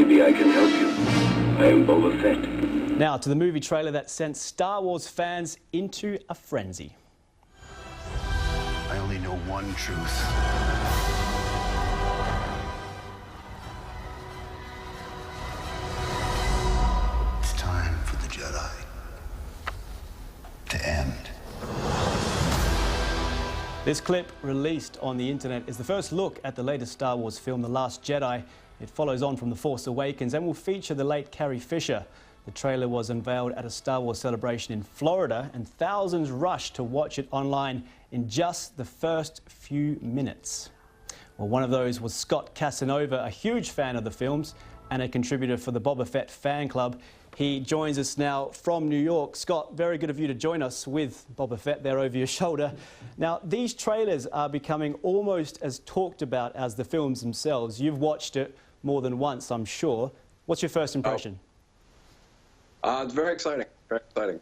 Maybe I can help you. I am Boba Fett. Now to the movie trailer that sent Star Wars fans into a frenzy. I only know one truth. It's time for the Jedi to end. This clip, released on the internet, is the first look at the latest Star Wars film, The Last Jedi. It follows on from The Force Awakens and will feature the late Carrie Fisher. The trailer was unveiled at a Star Wars celebration in Florida, and thousands rushed to watch it online in just the first few minutes. Well, one of those was Scott Casanova, a huge fan of the films and a contributor for the Boba Fett Fan Club. He joins us now from New York. Scott, very good of you to join us with Boba Fett there over your shoulder. Now, these trailers are becoming almost as talked about as the films themselves. You've watched it more than once, I'm sure. What's your first impression? It's very exciting, very exciting.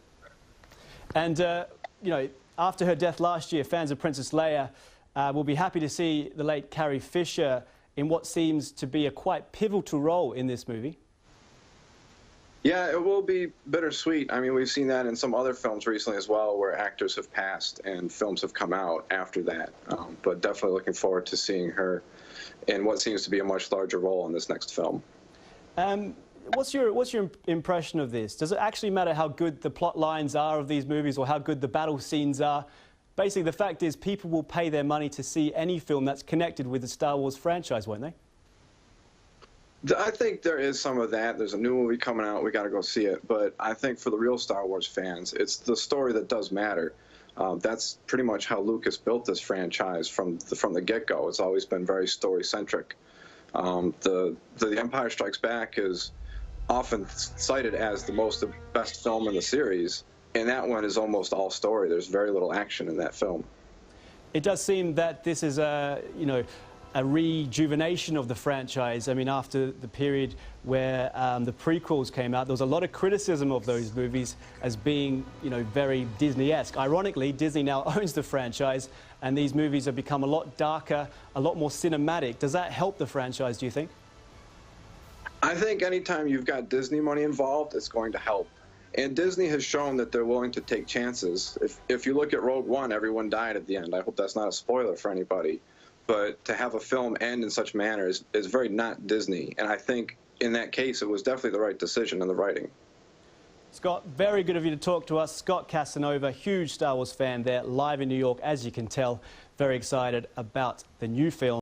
And, you know, after her death last year, fans of Princess Leia will be happy to see the late Carrie Fisher in what seems to be a quite pivotal role in this movie. Yeah, it will be bittersweet. I mean, we've seen that in some other films recently as well, where actors have passed and films have come out after that. But definitely looking forward to seeing her in what seems to be a much larger role in this next film. What's your impression of this? Does it actually matter how good the plot lines are of these movies or how good the battle scenes are? Basically, the fact is people will pay their money to see any film that's connected with the Star Wars franchise, won't they? I think there is some of that. There's a new movie coming out. We got to go see it. But I think for the real Star Wars fans, it's the story that does matter. That's pretty much how Lucas built this franchise from the get-go. It's always been very story-centric. The Empire Strikes Back is often cited as the best film in the series, and that one is almost all story. There's very little action in that film. It does seem that this is a rejuvenation of the franchise. I mean, after the period where the prequels came out, there was a lot of criticism of those movies as being, very Disney-esque. Ironically, Disney now owns the franchise, and these movies have become a lot darker, a lot more cinematic. Does that help the franchise, do you think? I think anytime you've got Disney money involved, it's going to help. And Disney has shown that they're willing to take chances. If you look at Rogue One, everyone died at the end. I hope that's not a spoiler for anybody. But to have a film end in such manner is very not Disney. And I think in that case, it was definitely the right decision in the writing. Scott, very good of you to talk to us. Scott Casanova, huge Star Wars fan there, live in New York, as you can tell. Very excited about the new film.